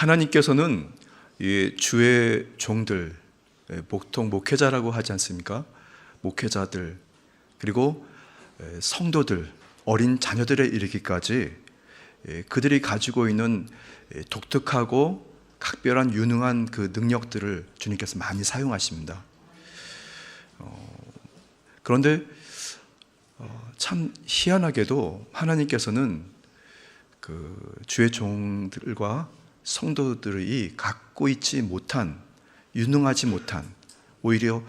하나님께서는 이 주의 종들, 보통 목회자라고 하지 않습니까? 목회자들, 그리고 성도들, 어린 자녀들에 이르기까지 그들이 가지고 있는 독특하고 각별한 유능한 그 능력들을 주님께서 많이 사용하십니다. 그런데 참 희한하게도 하나님께서는 그 주의 종들과 성도들이 갖고 있지 못한, 유능하지 못한, 오히려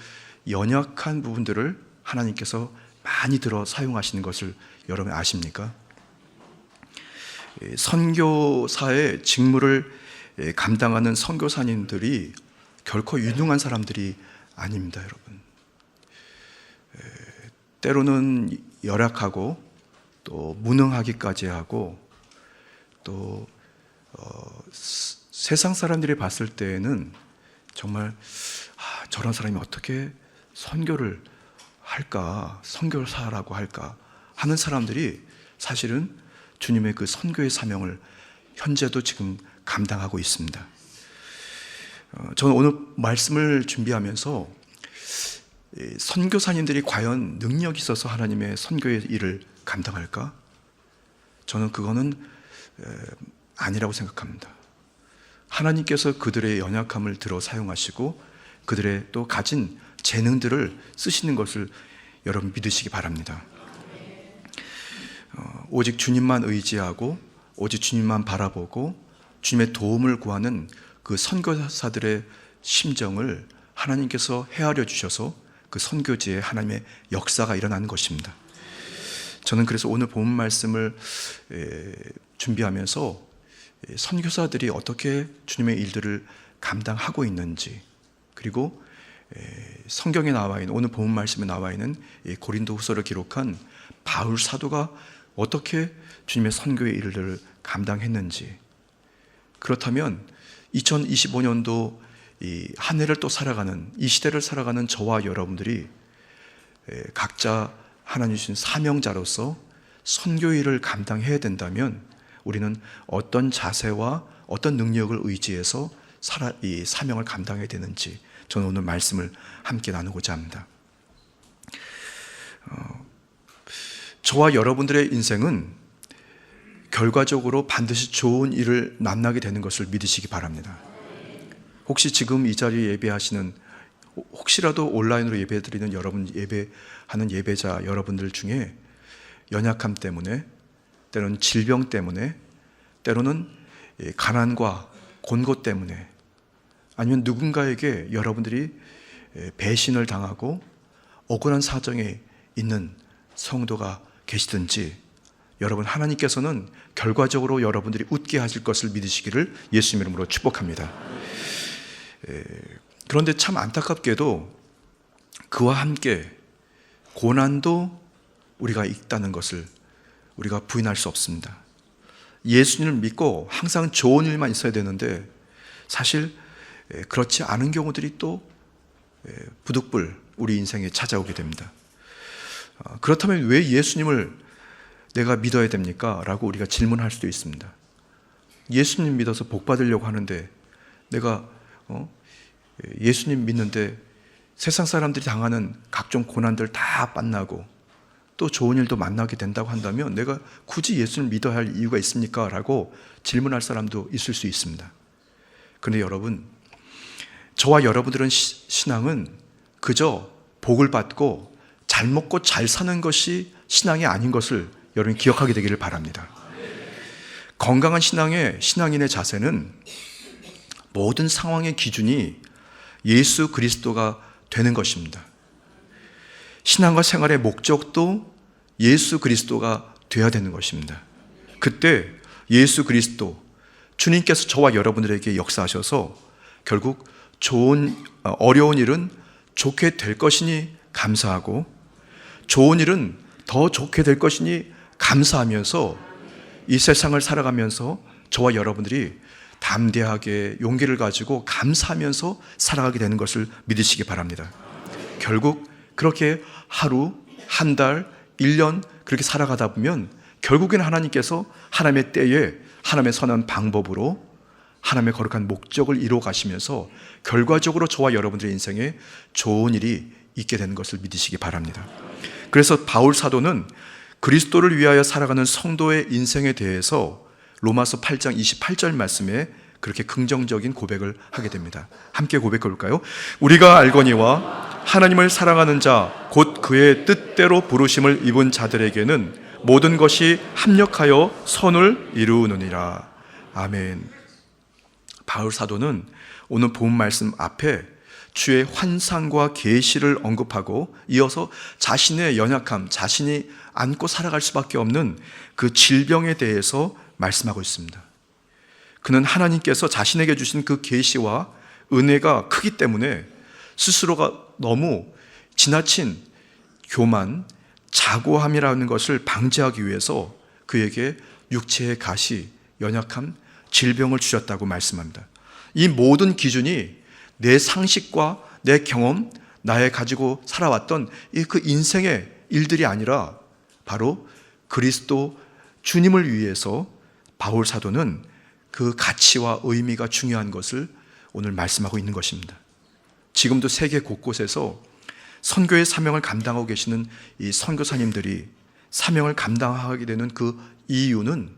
연약한 부분들을 하나님께서 많이 들어 사용하시는 것을 여러분 아십니까? 선교사의 직무를 감당하는 선교사님들이 결코 유능한 사람들이 아닙니다, 여러분. 때로는 열악하고 또 무능하기까지 하고 또 세상 사람들이 봤을 때에는 정말 저런 사람이 어떻게 선교를 할까, 선교사라고 할까 하는 사람들이 사실은 주님의 그 선교의 사명을 현재도 지금 감당하고 있습니다. 저는 오늘 말씀을 준비하면서 선교사님들이 과연 능력이 있어서 하나님의 선교의 일을 감당할까? 저는 그거는 아니라고 생각합니다. 하나님께서 그들의 연약함을 들어 사용하시고 그들의 또 가진 재능들을 쓰시는 것을 여러분 믿으시기 바랍니다. 오직 주님만 의지하고 오직 주님만 바라보고 주님의 도움을 구하는 그 선교사들의 심정을 하나님께서 헤아려 주셔서 그 선교지에 하나님의 역사가 일어나는 것입니다. 저는 그래서 오늘 본 말씀을 준비하면서 선교사들이 어떻게 주님의 일들을 감당하고 있는지, 그리고 성경에 나와 있는, 오늘 본 말씀에 나와 있는 고린도후서를 기록한 바울 사도가 어떻게 주님의 선교의 일들을 감당했는지, 그렇다면 2025년도 한 해를 또 살아가는, 이 시대를 살아가는 저와 여러분들이 각자 하나님 주신 사명자로서 선교 일을 감당해야 된다면 우리는 어떤 자세와 어떤 능력을 의지해서 이 사명을 감당해야 되는지 저는 오늘 말씀을 함께 나누고자 합니다. 저와 여러분들의 인생은 결과적으로 반드시 좋은 일을 만나게 되는 것을 믿으시기 바랍니다. 혹시 지금 이 자리에 예배하시는, 혹시라도 온라인으로 예배드리는 여러분, 예배하는 예배자 여러분들 중에 연약함 때문에, 때로는 질병 때문에, 때로는 가난과 곤고 때문에, 아니면 누군가에게 여러분들이 배신을 당하고 억울한 사정에 있는 성도가 계시든지, 여러분 하나님께서는 결과적으로 여러분들이 웃게 하실 것을 믿으시기를 예수님 이름으로 축복합니다. 그런데 참 안타깝게도 그와 함께 고난도 우리가 있다는 것을 우리가 부인할 수 없습니다. 예수님을 믿고 항상 좋은 일만 있어야 되는데 사실 그렇지 않은 경우들이 또 부득불 우리 인생에 찾아오게 됩니다. 그렇다면 왜 예수님을 내가 믿어야 됩니까? 라고 우리가 질문할 수도 있습니다. 예수님 믿어서 복 받으려고 하는데 내가 예수님 믿는데 세상 사람들이 당하는 각종 고난들 다 만나고 또 좋은 일도 만나게 된다고 한다면 내가 굳이 예수를 믿어야 할 이유가 있습니까? 라고 질문할 사람도 있을 수 있습니다. 그런데 여러분, 저와 여러분들은 신앙은 그저 복을 받고 잘 먹고 잘 사는 것이 신앙이 아닌 것을 여러분이 기억하게 되기를 바랍니다. 건강한 신앙인의 자세는 모든 상황의 기준이 예수 그리스도가 되는 것입니다. 신앙과 생활의 목적도 예수 그리스도가 되어야 되는 것입니다. 그때 예수 그리스도, 주님께서 저와 여러분들에게 역사하셔서 결국 어려운 일은 좋게 될 것이니 감사하고 좋은 일은 더 좋게 될 것이니 감사하면서 이 세상을 살아가면서 저와 여러분들이 담대하게 용기를 가지고 감사하면서 살아가게 되는 것을 믿으시기 바랍니다. 결국 그렇게 하루, 한 달, 1년 그렇게 살아가다 보면 결국에는 하나님께서 하나님의 때에 하나님의 선한 방법으로 하나님의 거룩한 목적을 이루어 가시면서 결과적으로 저와 여러분들의 인생에 좋은 일이 있게 되는 것을 믿으시기 바랍니다. 그래서 바울 사도는 그리스도를 위하여 살아가는 성도의 인생에 대해서 로마서 8장 28절 말씀에 그렇게 긍정적인 고백을 하게 됩니다. 함께 고백해 볼까요? 우리가 알거니와 하나님을 사랑하는 자 곧 그의 뜻대로 부르심을 입은 자들에게는 모든 것이 합력하여 선을 이루느니라. 아멘. 바울 사도는 오늘 본 말씀 앞에 주의 환상과 계시를 언급하고 이어서 자신의 연약함, 자신이 안고 살아갈 수밖에 없는 그 질병에 대해서 말씀하고 있습니다. 그는 하나님께서 자신에게 주신 그 계시와 은혜가 크기 때문에 스스로가 너무 지나친 교만, 자고함이라는 것을 방지하기 위해서 그에게 육체의 가시, 연약함, 질병을 주셨다고 말씀합니다. 이 모든 기준이 내 상식과 내 경험, 나의 가지고 살아왔던 그 인생의 일들이 아니라 바로 그리스도 주님을 위해서 바울 사도는 그 가치와 의미가 중요한 것을 오늘 말씀하고 있는 것입니다. 지금도 세계 곳곳에서 선교의 사명을 감당하고 계시는 이 선교사님들이 사명을 감당하게 되는 그 이유는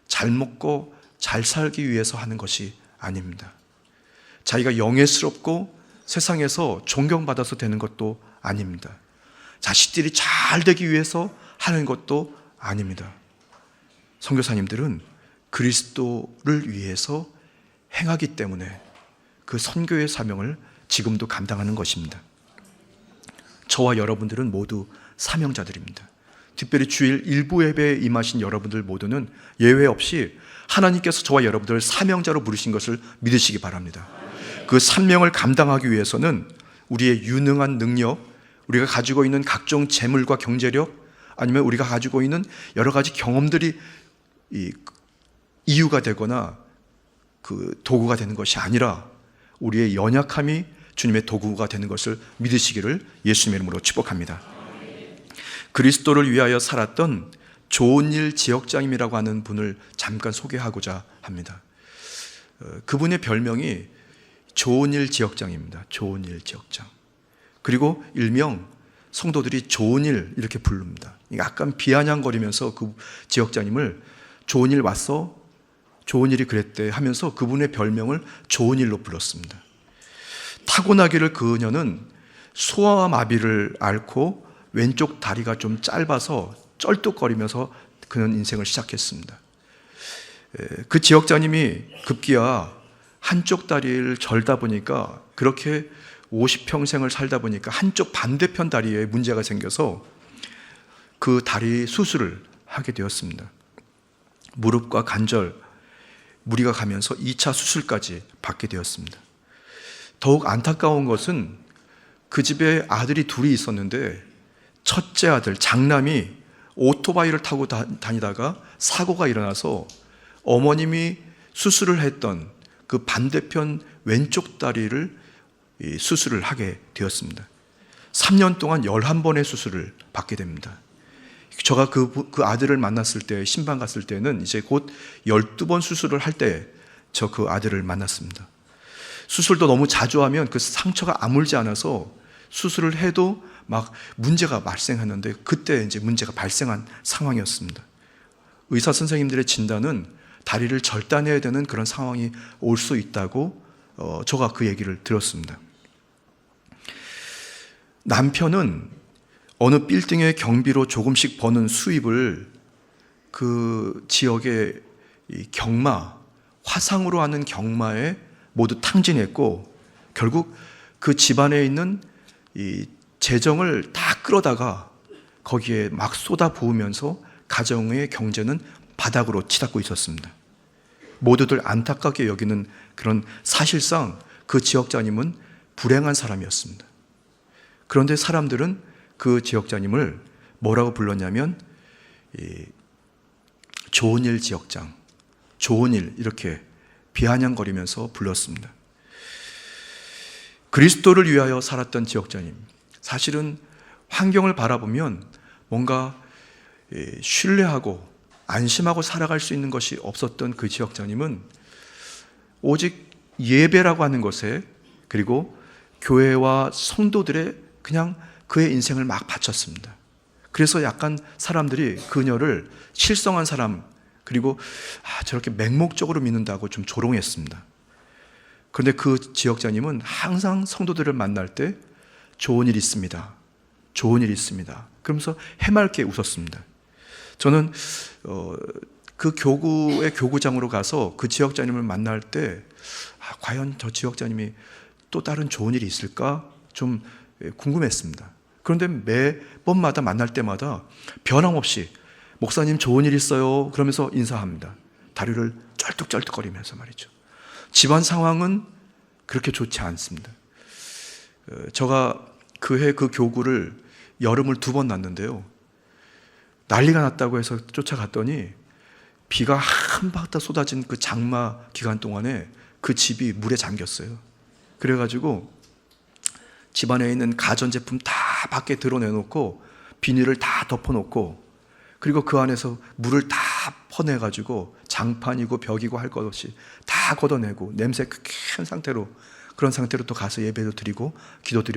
잘 먹고 잘 살기 위해서 하는 것이 아닙니다. 자기가 영예스럽고 세상에서 존경받아서 되는 것도 아닙니다. 자식들이 잘 되기 위해서 하는 것도 아닙니다. 선교사님들은 그리스도를 위해서 행하기 때문에 그 선교의 사명을 지금도 감당하는 것입니다. 저와 여러분들은 모두 사명자들입니다. 특별히 주일 일부 예배에 임하신 여러분들 모두는 예외 없이 하나님께서 저와 여러분들을 사명자로 부르신 것을 믿으시기 바랍니다. 그 사명을 감당하기 위해서는 우리의 유능한 능력, 우리가 가지고 있는 각종 재물과 경제력, 아니면 우리가 가지고 있는 여러 가지 경험들이 이유가 되거나 그 도구가 되는 것이 아니라 우리의 연약함이 주님의 도구가 되는 것을 믿으시기를 예수님의 이름으로 축복합니다. 그리스도를 위하여 살았던 좋은 일 지역장님이라고 하는 분을 잠깐 소개하고자 합니다. 그분의 별명이 좋은 일 지역장입니다. 좋은 일 지역장. 그리고 일명 성도들이 좋은 일 이렇게 부릅니다. 약간 비아냥거리면서 그 지역장님을 좋은 일 왔어? 좋은 일이 그랬대 하면서 그분의 별명을 좋은 일로 불렀습니다. 타고나기를 그녀는 소아마비를 앓고 왼쪽 다리가 좀 짧아서 쩔뚝거리면서 그는 인생을 시작했습니다. 그 지역장님이 급기야 한쪽 다리를 절다 보니까 그렇게 50평생을 살다 보니까 한쪽 반대편 다리에 문제가 생겨서 그 다리 수술을 하게 되었습니다. 무릎과 관절 무리가 가면서 2차 수술까지 받게 되었습니다. 더욱 안타까운 것은 그 집에 아들이 둘이 있었는데 첫째 아들 장남이 오토바이를 타고 다니다가 사고가 일어나서 어머님이 수술을 했던 그 반대편 왼쪽 다리를 수술을 하게 되었습니다. 3년 동안 11번의 수술을 받게 됩니다. 제가 그 아들을 만났을 때, 신방 갔을 때는 이제 곧 12번 수술을 할 때 저 그 아들을 만났습니다. 수술도 너무 자주 하면 그 상처가 아물지 않아서 수술을 해도 막 문제가 발생하는데 그때 이제 문제가 발생한 상황이었습니다. 의사 선생님들의 진단은 다리를 절단해야 되는 그런 상황이 올 수 있다고 제가 그 얘기를 들었습니다. 남편은 어느 빌딩의 경비로 조금씩 버는 수입을 그 지역의 경마, 화상으로 하는 경마에 모두 탕진했고 결국 그 집안에 있는 이 재정을 다 끌어다가 거기에 막 쏟아 부으면서 가정의 경제는 바닥으로 치닫고 있었습니다. 모두들 안타깝게 여기는 그런 사실상 그 지역장님은 불행한 사람이었습니다. 그런데 사람들은 그 지역장님을 뭐라고 불렀냐면 좋은 일 지역장, 좋은 일 이렇게 비아냥거리면서 불렀습니다. 그리스도를 위하여 살았던 지역장님, 사실은 환경을 바라보면 뭔가 신뢰하고 안심하고 살아갈 수 있는 것이 없었던 그 지역장님은 오직 예배라고 하는 것에, 그리고 교회와 성도들의 그냥 그의 인생을 막 바쳤습니다. 그래서 약간 사람들이 그녀를 실성한 사람, 그리고 저렇게 맹목적으로 믿는다고 좀 조롱했습니다. 그런데 그 지역장님은 항상 성도들을 만날 때 좋은 일 있습니다, 좋은 일 있습니다, 그러면서 해맑게 웃었습니다. 저는 그 교구의 교구장으로 가서 그 지역장님을 만날 때 과연 저 지역장님이 또 다른 좋은 일이 있을까 좀 궁금했습니다. 그런데 매번마다 만날 때마다 변함없이 목사님 좋은 일 있어요 그러면서 인사합니다. 다리를 쩔뚝쩔뚝거리면서 말이죠. 집안 상황은 그렇게 좋지 않습니다. 제가 그해 그 교구를 여름을 2번 났는데요, 난리가 났다고 해서 쫓아갔더니 비가 한바닥 쏟아진 그 장마 기간 동안에 그 집이 물에 잠겼어요. 그래가지고 집안에 있는 가전제품 다 밖에 드러내놓고 비닐을 다 덮어놓고, 그리고 그 안에서 물을 다 퍼내가지고 장판이고 벽이고 할 것 없이 다 걷어내고 냄새 큰 상태로, 그런 상태로 또 가서 예배도 드리고 기도도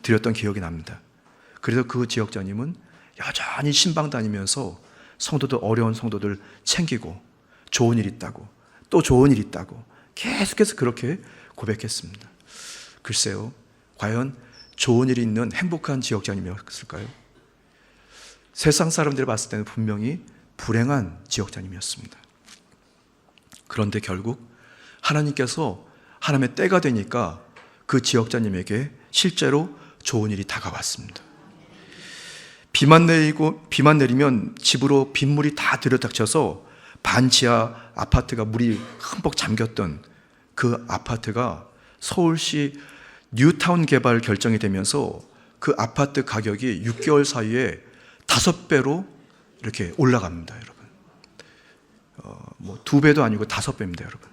드렸던 기억이 납니다. 그래서 그 지역장님은 여전히 신방 다니면서 성도들, 어려운 성도들 챙기고 좋은 일 있다고, 또 좋은 일 있다고 계속해서 그렇게 고백했습니다. 글쎄요, 과연 좋은 일이 있는 행복한 지역장님이었을까요? 세상 사람들이 봤을 때는 분명히 불행한 지역장님이었습니다. 그런데 결국 하나님께서, 하나님의 때가 되니까 그 지역장님에게 실제로 좋은 일이 다가왔습니다. 비만 내리면 집으로 빗물이 다 들여닥쳐서 반지하 아파트가 물이 흠뻑 잠겼던 그 아파트가 서울시 뉴타운 개발 결정이 되면서 그 아파트 가격이 6개월 사이에 5배로 이렇게 올라갑니다, 여러분. 2배도 아니고 5배입니다, 여러분.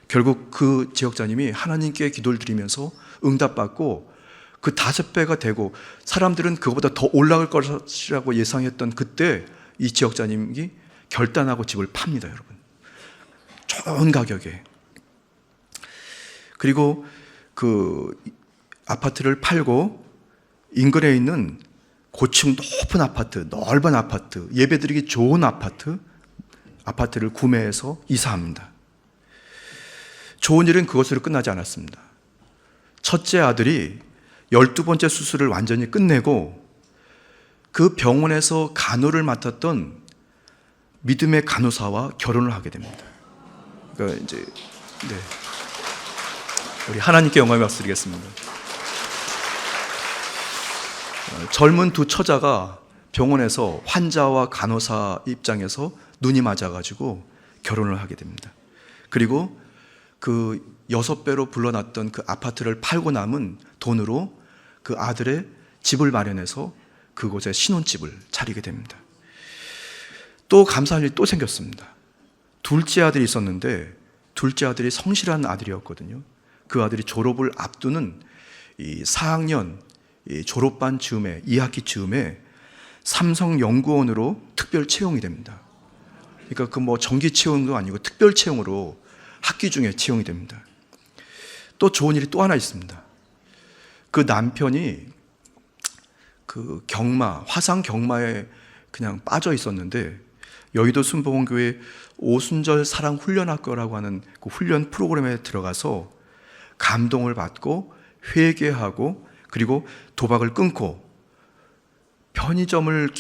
결국 그 지역자님이 하나님께 기도를 드리면서 응답받고 그 5배가 되고, 사람들은 그거보다 더 올라갈 것이라고 예상했던 그때 이 지역자님이 결단하고 집을 팝니다, 여러분. 좋은 가격에. 그리고 그 아파트를 팔고 인근에 있는 고층 높은 아파트, 넓은 아파트, 예배드리기 좋은 아파트를 구매해서 이사합니다. 좋은 일은 그것으로 끝나지 않았습니다. 첫째 아들이 12번째 수술을 완전히 끝내고 그 병원에서 간호를 맡았던 믿음의 간호사와 결혼을 하게 됩니다. 그러니까 이제 우리 하나님께 영광을 박수드리겠습니다. 젊은 2 처자가 병원에서 환자와 간호사 입장에서 눈이 맞아가지고 결혼을 하게 됩니다. 그리고 그 6배로 불러놨던 그 아파트를 팔고 남은 돈으로 그 아들의 집을 마련해서 그곳에 신혼집을 차리게 됩니다. 또 감사할 일이 또 생겼습니다. 둘째 아들이 있었는데 둘째 아들이 성실한 아들이었거든요. 그 아들이 졸업을 앞두는 이 4학년 졸업반 즈음에, 2학기 즈음에 삼성연구원으로 특별 채용이 됩니다. 그러니까 그 정기 채용도 아니고 특별 채용으로 학기 중에 채용이 됩니다. 또 좋은 일이 또 하나 있습니다. 그 남편이 그 화상 경마에 그냥 빠져 있었는데 여의도 순복음교회 오순절 사랑훈련학교라고 하는 그 훈련 프로그램에 들어가서 감동을 받고 회개하고, 그리고 도박을 끊고 편의점을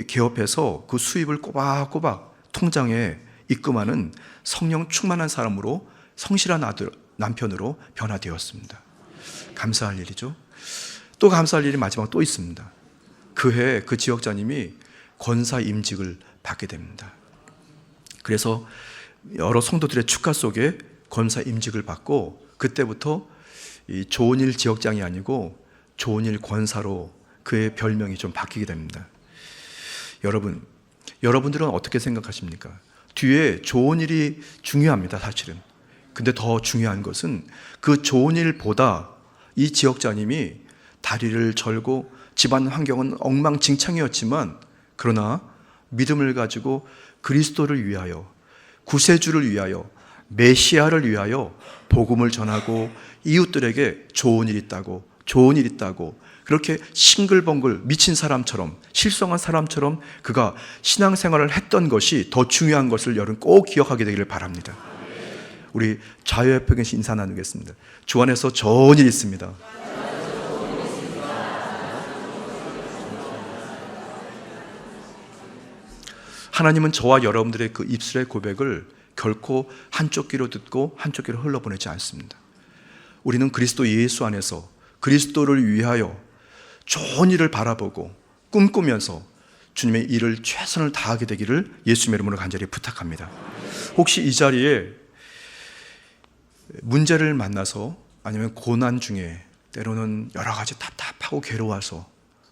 개업해서 그 수입을 꼬박꼬박 통장에 입금하는 성령 충만한 사람으로, 성실한 남편으로 변화되었습니다. 감사할 일이죠. 또 감사할 일이 마지막 또 있습니다. 그해 그 지역자님이 권사 임직을 받게 됩니다. 그래서 여러 성도들의 축하 속에 권사 임직을 받고, 그때부터 이 좋은 일 지역장이 아니고 좋은 일 권사로 그의 별명이 좀 바뀌게 됩니다. 여러분들은 어떻게 생각하십니까? 뒤에 좋은 일이 중요합니다, 사실은. 근데 더 중요한 것은 그 좋은 일보다 이 지역자님이 다리를 절고 집안 환경은 엉망진창이었지만, 그러나 믿음을 가지고 그리스도를 위하여 구세주를 위하여, 메시아를 위하여 복음을 전하고 이웃들에게 좋은 일 있다고, 좋은 일 있다고, 그렇게 싱글벙글 미친 사람처럼, 실성한 사람처럼 그가 신앙생활을 했던 것이 더 중요한 것을 여러분 꼭 기억하게 되기를 바랍니다. 우리 자유협회 계신 인사 나누겠습니다. 주 안에서 좋은 일 있습니다. 하나님은 저와 여러분들의 그 입술의 고백을 결코 한쪽 귀로 듣고 한쪽 귀로 흘러보내지 않습니다. 우리는 그리스도 예수 안에서 그리스도를 위하여 좋은 일을 바라보고 꿈꾸면서 주님의 일을 최선을 다하게 되기를 예수님의 이름으로 간절히 부탁합니다. 혹시 이 자리에 문제를 만나서 아니면 고난 중에 때로는 여러 가지 답답하고 괴로워서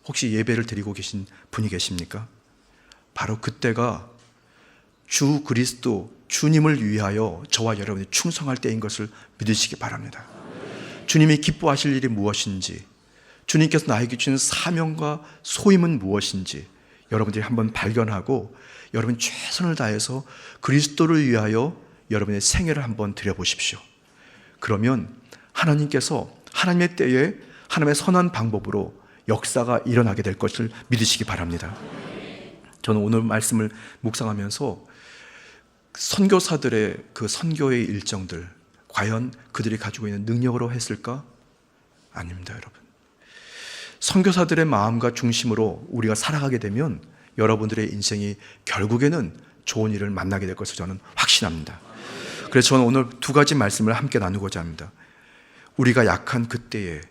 혹시 예배를 드리고 계신 분이 계십니까? 바로 그때가 주 그리스도 주님을 위하여 저와 여러분이 충성할 때인 것을 믿으시기 바랍니다. 주님이 기뻐하실 일이 무엇인지, 주님께서 나에게 주는 사명과 소임은 무엇인지 여러분들이 한번 발견하고 여러분 최선을 다해서 그리스도를 위하여 여러분의 생애를 한번 드려보십시오. 그러면 하나님께서 하나님의 때에 하나님의 선한 방법으로 역사가 일어나게 될 것을 믿으시기 바랍니다. 저는 오늘 말씀을 묵상하면서 선교사들의 그 선교의 일정들, 과연 그들이 가지고 있는 능력으로 했을까? 아닙니다, 여러분. 선교사들의 마음과 중심으로 우리가 살아가게 되면 여러분들의 인생이 결국에는 좋은 일을 만나게 될 것을 저는 확신합니다. 그래서 저는 오늘 두 가지 말씀을 함께 나누고자 합니다. 우리가 약한 그때에,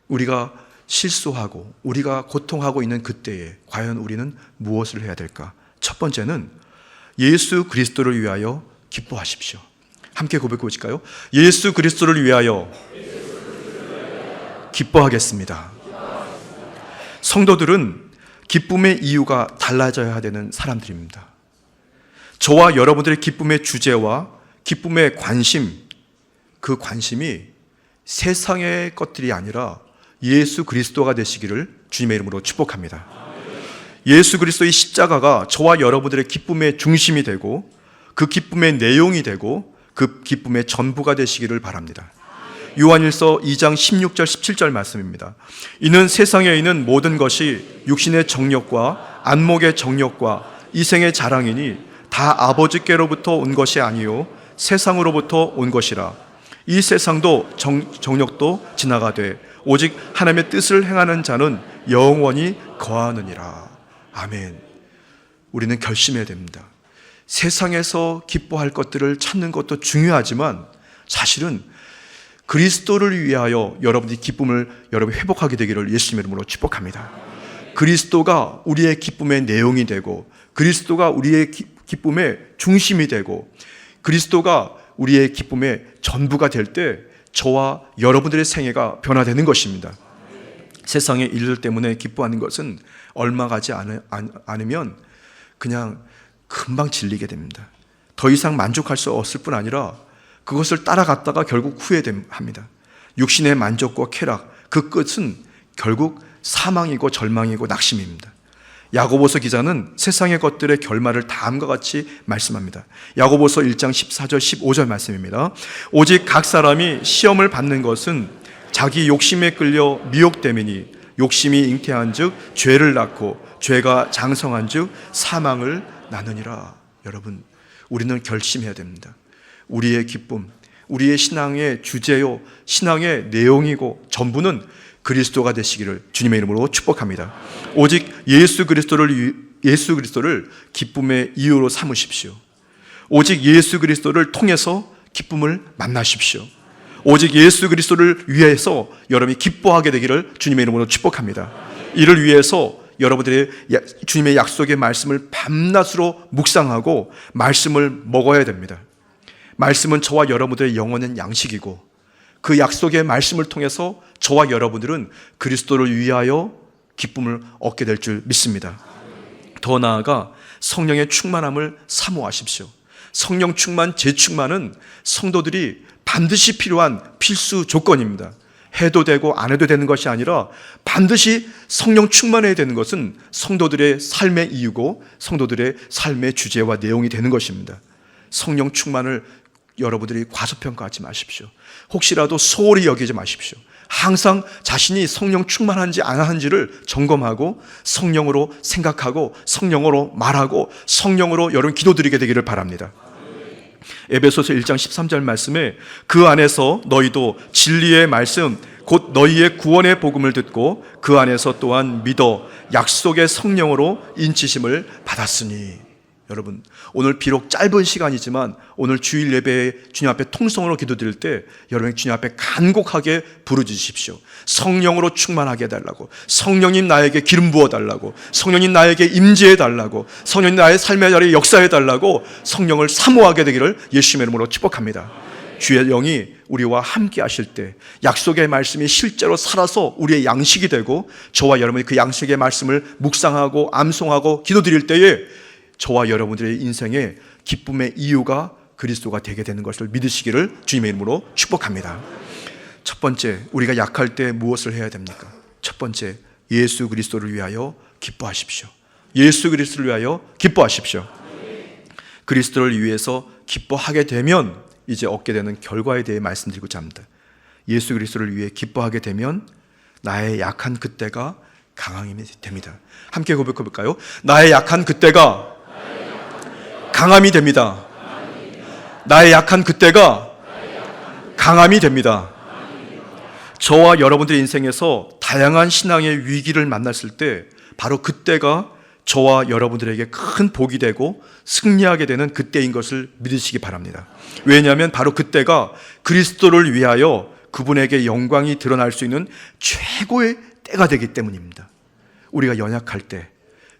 우리가 실수하고 우리가 고통하고 있는 그때에 과연 우리는 무엇을 해야 될까? 첫 번째는 예수 그리스도를 위하여 기뻐하십시오. 함께 고백해 보실까요? 예수 그리스도를 위하여 기뻐하겠습니다. 성도들은 기쁨의 이유가 달라져야 되는 사람들입니다. 저와 여러분들의 기쁨의 주제와 기쁨의 관심, 그 관심이 세상의 것들이 아니라 예수 그리스도가 되시기를 주님의 이름으로 축복합니다. 예수 그리스도의 십자가가 저와 여러분들의 기쁨의 중심이 되고 그 기쁨의 내용이 되고 그 기쁨의 전부가 되시기를 바랍니다. 요한일서 2장 16절 17절 말씀입니다. 이는 세상에 있는 모든 것이 육신의 정욕과 안목의 정욕과 이생의 자랑이니 다 아버지께로부터 온 것이 아니요 세상으로부터 온 것이라. 이 세상도 정욕도 지나가되 오직 하나님의 뜻을 행하는 자는 영원히 거하느니라. 아멘. 우리는 결심해야 됩니다. 세상에서 기뻐할 것들을 찾는 것도 중요하지만 사실은 그리스도를 위하여 여러분이 기쁨을 여러분이 회복하게 되기를 예수님의 이름으로 축복합니다. 그리스도가 우리의 기쁨의 내용이 되고 그리스도가 우리의 기쁨의 중심이 되고 그리스도가 우리의 기쁨의 전부가 될 때 저와 여러분들의 생애가 변화되는 것입니다. 세상의 일들 때문에 기뻐하는 것은 얼마 가지 않으면 그냥 금방 질리게 됩니다. 더 이상 만족할 수 없을 뿐 아니라 그것을 따라갔다가 결국 후회합니다. 육신의 만족과 쾌락, 그 끝은 결국 사망이고 절망이고 낙심입니다. 야고보서 기자는 세상의 것들의 결말을 다음과 같이 말씀합니다. 야고보서 1장 14절 15절 말씀입니다. 오직 각 사람이 시험을 받는 것은 자기 욕심에 끌려 미혹됨이니 욕심이 잉태한 즉 죄를 낳고 죄가 장성한 즉 사망을 낳느니라. 여러분, 우리는 결심해야 됩니다. 우리의 기쁨, 우리의 신앙의 주제요, 신앙의 내용이고 전부는 그리스도가 되시기를 주님의 이름으로 축복합니다. 오직 예수 그리스도를 기쁨의 이유로 삼으십시오. 오직 예수 그리스도를 통해서 기쁨을 만나십시오. 오직 예수 그리스도를 위해서 여러분이 기뻐하게 되기를 주님의 이름으로 축복합니다. 이를 위해서 여러분들의 주님의 약속의 말씀을 밤낮으로 묵상하고 말씀을 먹어야 됩니다. 말씀은 저와 여러분들의 영혼은 양식이고 그 약속의 말씀을 통해서 저와 여러분들은 그리스도를 위하여 기쁨을 얻게 될 줄 믿습니다. 더 나아가 성령의 충만함을 사모하십시오. 성령 충만, 재충만은 성도들이 반드시 필요한 필수 조건입니다. 해도 되고 안 해도 되는 것이 아니라 반드시 성령 충만해야 되는 것은 성도들의 삶의 이유고 성도들의 삶의 주제와 내용이 되는 것입니다. 성령 충만을 여러분들이 과소평가하지 마십시오. 혹시라도 소홀히 여기지 마십시오. 항상 자신이 성령 충만한지 안 한지를 점검하고 성령으로 생각하고 성령으로 말하고 성령으로 여러분 기도드리게 되기를 바랍니다. 에베소서 1장 13절 말씀에 그 안에서 너희도 진리의 말씀 곧 너희의 구원의 복음을 듣고 그 안에서 또한 믿어 약속의 성령으로 인치심을 받았으니. 여러분, 오늘 비록 짧은 시간이지만 오늘 주일 예배에 주님 앞에 통성으로 기도드릴 때 여러분 주님 앞에 간곡하게 부르짖으십시오. 성령으로 충만하게 해달라고, 성령님 나에게 기름 부어달라고, 성령님 나에게 임재해달라고, 성령님 나의 삶의 자리에 역사해달라고 성령을 사모하게 되기를 예수님의 이름으로 축복합니다. 주의 영이 우리와 함께 하실 때 약속의 말씀이 실제로 살아서 우리의 양식이 되고 저와 여러분이 그 양식의 말씀을 묵상하고 암송하고 기도드릴 때에 저와 여러분들의 인생에 기쁨의 이유가 그리스도가 되게 되는 것을 믿으시기를 주님의 이름으로 축복합니다. 첫 번째, 우리가 약할 때 무엇을 해야 됩니까? 첫 번째, 예수 그리스도를 위하여 기뻐하십시오. 예수 그리스도를 위하여 기뻐하십시오. 그리스도를 위해서 기뻐하게 되면 이제 얻게 되는 결과에 대해 말씀드리고자 합니다. 예수 그리스도를 위해 기뻐하게 되면 나의 약한 그때가 강함이 됩니다. 함께 고백해 볼까요? 나의 약한 그때가 강함이 됩니다. 나의 약한 그때가 강함이 됩니다. 저와 여러분들의 인생에서 다양한 신앙의 위기를 만났을 때 바로 그때가 저와 여러분들에게 큰 복이 되고 승리하게 되는 그때인 것을 믿으시기 바랍니다. 왜냐하면 바로 그때가 그리스도를 위하여 그분에게 영광이 드러날 수 있는 최고의 때가 되기 때문입니다. 우리가 연약할 때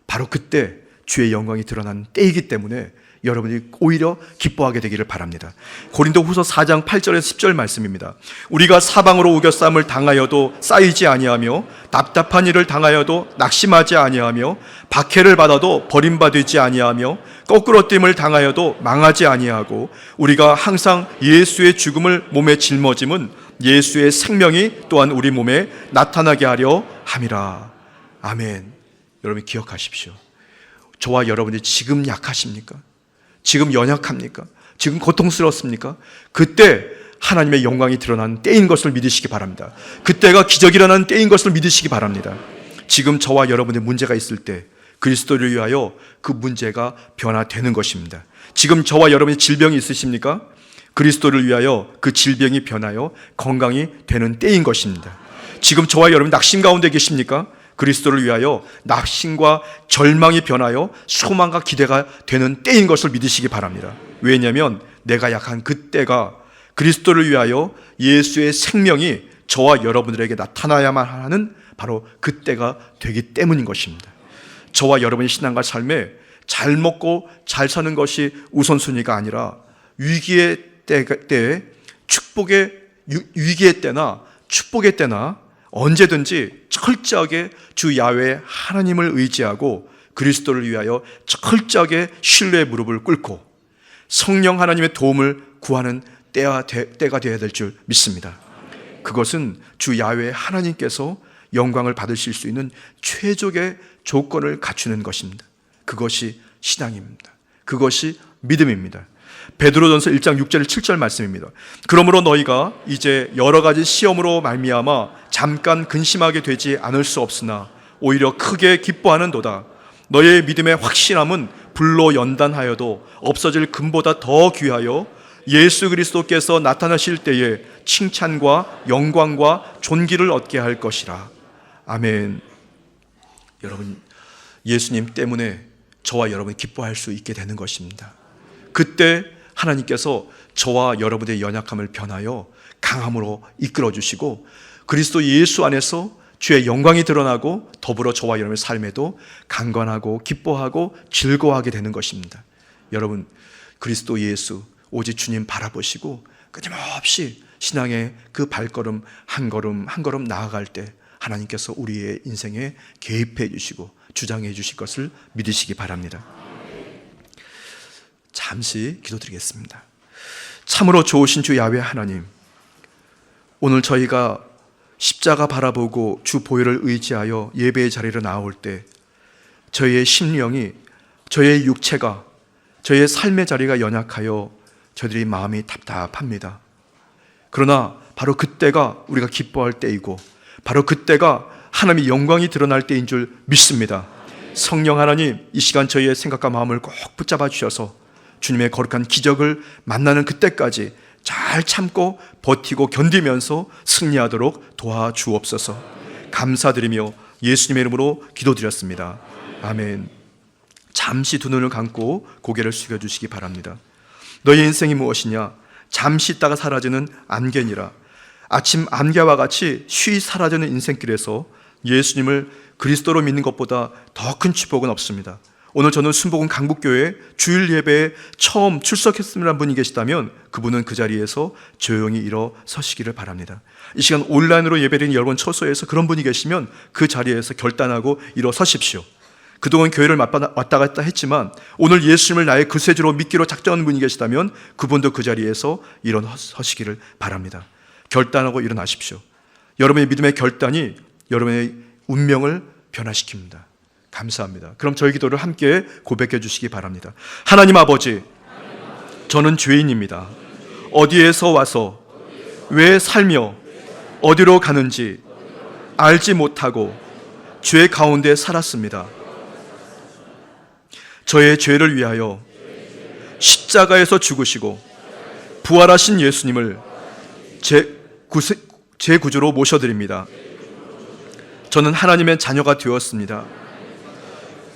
바로 그때 주의 영광이 드러난 때이기 때문에 여러분이 오히려 기뻐하게 되기를 바랍니다. 고린도후서 4장 8절에서 10절 말씀입니다. 우리가 사방으로 우겨쌈을 당하여도 쌓이지 아니하며 답답한 일을 당하여도 낙심하지 아니하며 박해를 받아도 버림받지 아니하며 거꾸로 됨을 당하여도 망하지 아니하고 우리가 항상 예수의 죽음을 몸에 짊어짐은 예수의 생명이 또한 우리 몸에 나타나게 하려 함이라. 아멘. 여러분 기억하십시오. 저와 여러분이 지금 약하십니까? 지금 연약합니까? 지금 고통스럽습니까? 그때 하나님의 영광이 드러난 때인 것을 믿으시기 바랍니다. 그때가 기적이 일어나는 때인 것을 믿으시기 바랍니다. 지금 저와 여러분의 문제가 있을 때 그리스도를 위하여 그 문제가 변화되는 것입니다. 지금 저와 여러분의 질병이 있으십니까? 그리스도를 위하여 그 질병이 변하여 건강이 되는 때인 것입니다. 지금 저와 여러분 낙심 가운데 계십니까? 그리스도를 위하여 낙심과 절망이 변하여 소망과 기대가 되는 때인 것을 믿으시기 바랍니다. 왜냐하면 내가 약한 그때가 그리스도를 위하여 예수의 생명이 저와 여러분들에게 나타나야만 하는 바로 그때가 되기 때문인 것입니다. 저와 여러분의 신앙과 삶에 잘 먹고 잘 사는 것이 우선순위가 아니라 위기의 때에 축복의 위기의 때나 축복의 때나 언제든지 철저하게 주 야훼 하나님을 의지하고 그리스도를 위하여 철저하게 신뢰의 무릎을 꿇고 성령 하나님의 도움을 구하는 때가 되어야 될 줄 믿습니다. 그것은 주 야훼 하나님께서 영광을 받으실 수 있는 최적의 조건을 갖추는 것입니다. 그것이 신앙입니다. 그것이 믿음입니다. 베드로전서 1장 6절 7절 말씀입니다. 그러므로 너희가 이제 여러 가지 시험으로 말미암아 잠깐 근심하게 되지 않을 수 없으나 오히려 크게 기뻐하는도다. 너희의 믿음의 확신함은 불로 연단하여도 없어질 금보다 더 귀하여 예수 그리스도께서 나타나실 때에 칭찬과 영광과 존귀를 얻게 할 것이라. 아멘. 여러분, 예수님 때문에 저와 여러분이 기뻐할 수 있게 되는 것입니다. 그때 하나님께서 저와 여러분의 연약함을 변하여 강함으로 이끌어 주시고 그리스도 예수 안에서 주의 영광이 드러나고 더불어 저와 여러분의 삶에도 강건하고 기뻐하고 즐거워하게 되는 것입니다. 여러분, 그리스도 예수 오직 주님 바라보시고 끊임없이 신앙의 그 발걸음 한 걸음 한 걸음 나아갈 때 하나님께서 우리의 인생에 개입해 주시고 주장해 주실 것을 믿으시기 바랍니다. 잠시 기도드리겠습니다. 참으로 좋으신 주 야훼 하나님, 오늘 저희가 십자가 바라보고 주 보혈을 의지하여 예배의 자리로 나올 때 저희의 심령이, 저희의 육체가 저희의 삶의 자리가 연약하여 저희들이 마음이 답답합니다. 그러나 바로 그때가 우리가 기뻐할 때이고 바로 그때가 하나님의 영광이 드러날 때인 줄 믿습니다. 성령 하나님, 이 시간 저희의 생각과 마음을 꼭 붙잡아 주셔서 주님의 거룩한 기적을 만나는 그때까지 잘 참고 버티고 견디면서 승리하도록 도와주옵소서. 감사드리며 예수님의 이름으로 기도드렸습니다. 아멘. 잠시 두 눈을 감고 고개를 숙여주시기 바랍니다. 너의 인생이 무엇이냐? 잠시 있다가 사라지는 안개니라. 아침 안개와 같이 쉬이 사라지는 인생길에서 예수님을 그리스도로 믿는 것보다 더 큰 축복은 없습니다. 오늘 저는 순복음 강북교회 주일 예배에 처음 출석했습니다는 분이 계시다면 그분은 그 자리에서 조용히 일어서시기를 바랍니다. 이 시간 온라인으로 예배드리는 여러분 처소에서 그런 분이 계시면 그 자리에서 결단하고 일어서십시오. 그동안 교회를 왔다 갔다 했지만 오늘 예수님을 나의 구세주로 믿기로 작정한 분이 계시다면 그분도 그 자리에서 일어서시기를 바랍니다. 결단하고 일어나십시오. 여러분의 믿음의 결단이 여러분의 운명을 변화시킵니다. 감사합니다. 그럼 저희 기도를 함께 고백해 주시기 바랍니다. 하나님 아버지, 저는 죄인입니다. 어디에서 와서 왜 살며 어디로 가는지 알지 못하고 죄 가운데 살았습니다. 저의 죄를 위하여 십자가에서 죽으시고 부활하신 예수님을 제 구주로 모셔드립니다. 저는 하나님의 자녀가 되었습니다.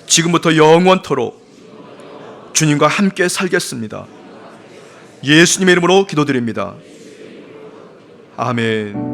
지금부터 영원토록 주님과 함께 살겠습니다. 예수님의 이름으로 기도드립니다. 아멘.